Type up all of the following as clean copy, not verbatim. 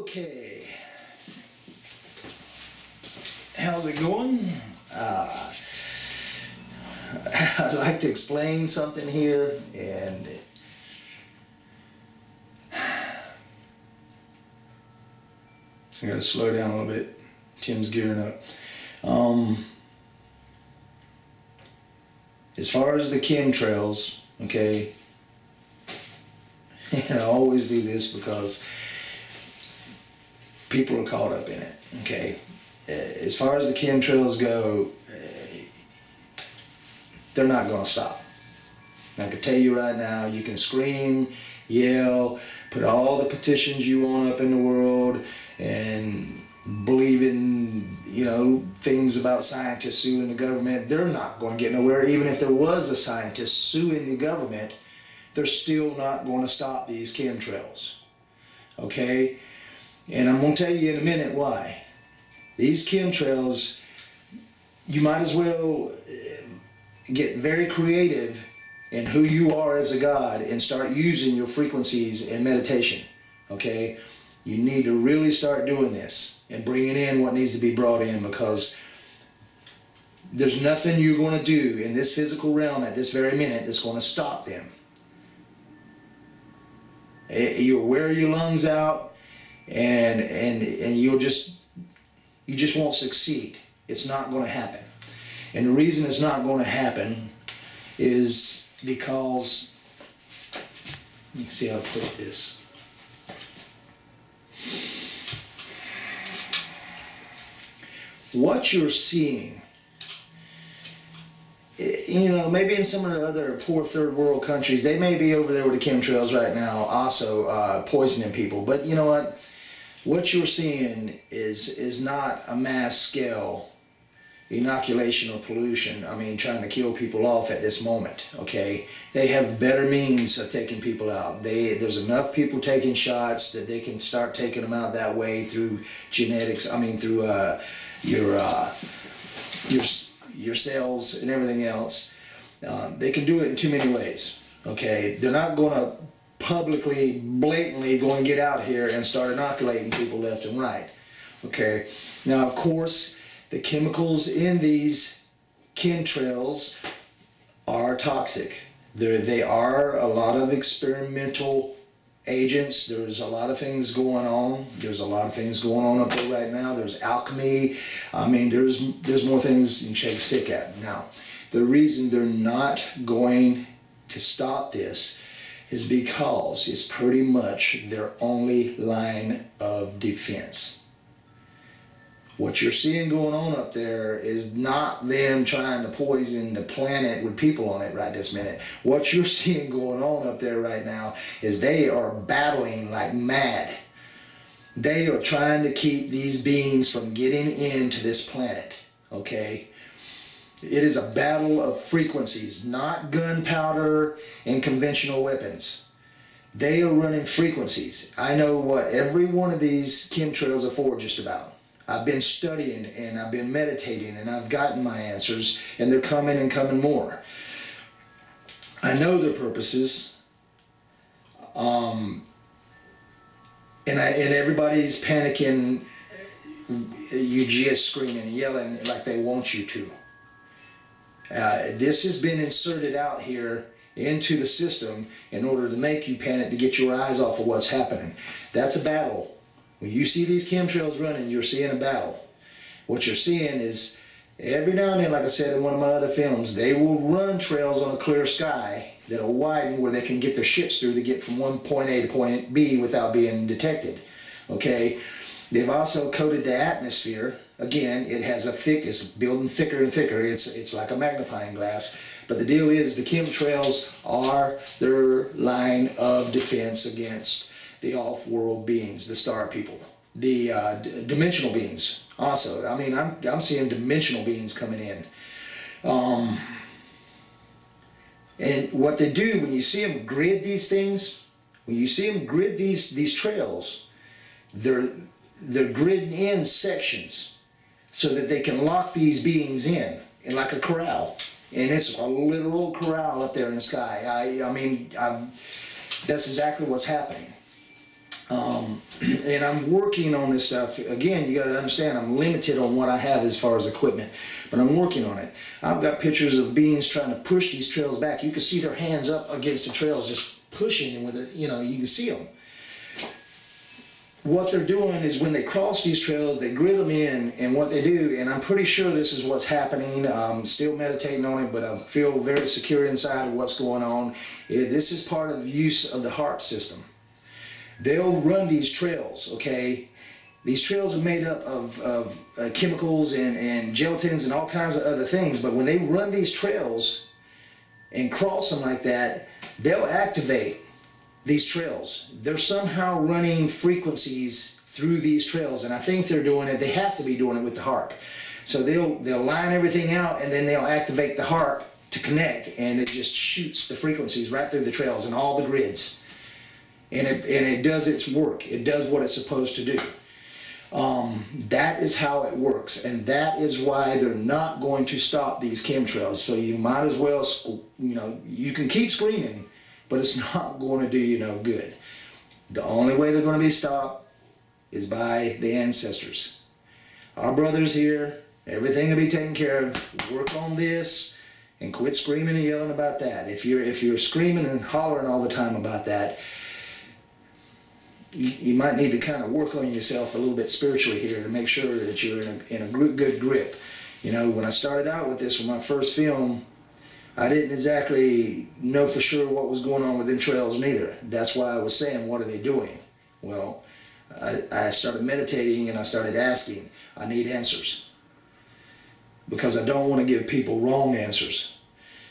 Okay, how's it going? I'd like to explain something here, and I gotta slow down a little bit. Tim's gearing up. As far as the chemtrails, okay, I always do this because people are caught up in it, okay. As far as the chemtrails go, they're not going to stop. I can tell you right now, you can scream, yell, put all the petitions you want up in the world, and believe in, things about scientists suing the government. They're not going to get nowhere. Even if there was a scientist suing the government, they're still not going to stop these chemtrails, okay? And I'm going to tell you in a minute why. These chemtrails, you might as well get very creative in who you are as a god and start using your frequencies in meditation, okay? You need to really start doing this and bringing in what needs to be brought in, because there's nothing you're going to do in this physical realm at this very minute that's going to stop them. You'll wear your lungs out, and you just won't succeed. It's not going to happen. And the reason it's not going to happen is because, let me see how to put this. What you're seeing, maybe in some of the other poor third world countries, they may be over there with the chemtrails right now also poisoning people. But you know what? What you're seeing is not a mass scale inoculation or pollution. Trying to kill people off at this moment, okay? They have better means of taking people out. There's enough people taking shots that they can start taking them out that way through genetics, through your cells and everything else. They can do it in too many ways, okay? They're not going to publicly, blatantly go and get out here and start inoculating people left and right, okay? Now, of course, the chemicals in these chemtrails are toxic. They are a lot of experimental agents. There's a lot of things going on. There's a lot of things going on up there right now. There's alchemy. There's more things you can shake a stick at. Now, the reason they're not going to stop this is because it's pretty much their only line of defense. What you're seeing going on up there is not them trying to poison the planet with people on it right this minute. What you're seeing going on up there right now is they are battling like mad. They are trying to keep these beings from getting into this planet, okay? It is a battle of frequencies, not gunpowder and conventional weapons. They are running frequencies. I know what every one of these chemtrails are for just about. I've been studying and I've been meditating and I've gotten my answers, and they're coming and coming more. I know their purposes, and everybody's panicking. You just screaming and yelling like they want you to. This has been inserted out here into the system in order to make you panic, to get your eyes off of what's happening. That's a battle. When you see these chemtrails running, you're seeing a battle. What you're seeing is, every now and then, like I said in one of my other films, they will run trails on a clear sky that'll widen where they can get their ships through to get from one point A to point B without being detected. Okay? They've also coated the atmosphere. Again, it has it's building thicker and thicker. It's like a magnifying glass. But the deal is, the chemtrails are their line of defense against the off-world beings, the star people, the dimensional beings. Also, I'm seeing dimensional beings coming in, and what they do when you see them grid these things, when you see them grid these trails, they're gridding in sections so that they can lock these beings in like a corral, and it's a literal corral up there in the sky. That's exactly what's happening. And I'm working on this stuff. Again, you got to understand, I'm limited on what I have as far as equipment, but I'm working on it. I've got pictures of beings trying to push these trails back. You can see their hands up against the trails, just pushing, and with it, you know, you can see them. What they're doing is when they cross these trails, they grid them in, and what they do, and I'm pretty sure this is what's happening. I'm still meditating on it, but I feel very secure inside of what's going on. This is part of the use of the HARP system. They'll run these trails, okay? These trails are made up of chemicals and gelatins and all kinds of other things, but when they run these trails and cross them like that, they'll activate these trails. They're somehow running frequencies through these trails, and I think they're doing it, they have to be doing it with the HARP. So they'll line everything out, and then they'll activate the HARP to connect, and it just shoots the frequencies right through the trails and all the grids. And it does its work. It does what it's supposed to do. That is how it works, and that is why they're not going to stop these chemtrails. So you might as well, you know, you can keep screaming, but it's not going to do you no good. The only way they're going to be stopped is by the ancestors. Our brothers here, everything will be taken care of. Work on this and quit screaming and yelling about that. If you're screaming and hollering all the time about that, you might need to kind of work on yourself a little bit spiritually here to make sure that you're in a good grip. You know, when I started out with this, with my first film, I didn't exactly know for sure what was going on with them trails neither. That's why I was saying, what are they doing? Well, I started meditating and I started asking. I need answers, because I don't want to give people wrong answers.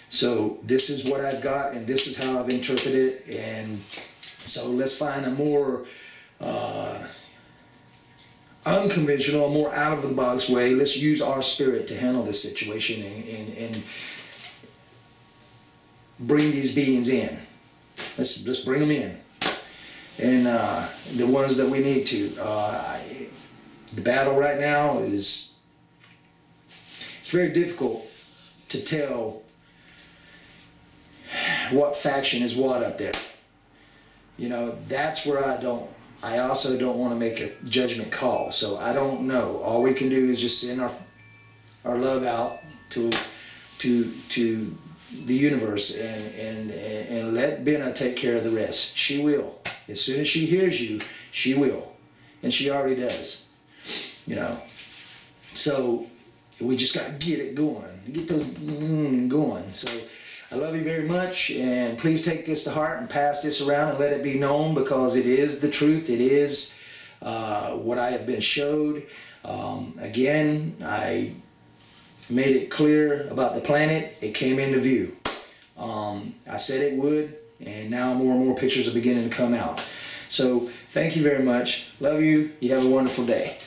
So this is what I've got, and this is how I've interpreted it. And so let's find a more unconventional, more out-of-the-box way. Let's use our spirit to handle this situation and bring these beings in. Let's bring them in. And the ones that we need to. The battle right now is, it's very difficult to tell what faction is what up there. You know, that's where I also don't want to make a judgment call. So I don't know. All we can do is just send our love out to the universe and let Benna take care of the rest. She will. As soon as she hears you, she will. And she already does. You know. So we just got to get it going. Get those going. So I love you very much, and please take this to heart and pass this around and let it be known, because it is the truth. It is what I have been showed. Again, I made it clear about the planet. It came into view. I said it would, and now more and more pictures are beginning to come out. So thank you very much. Love you. You have a wonderful day.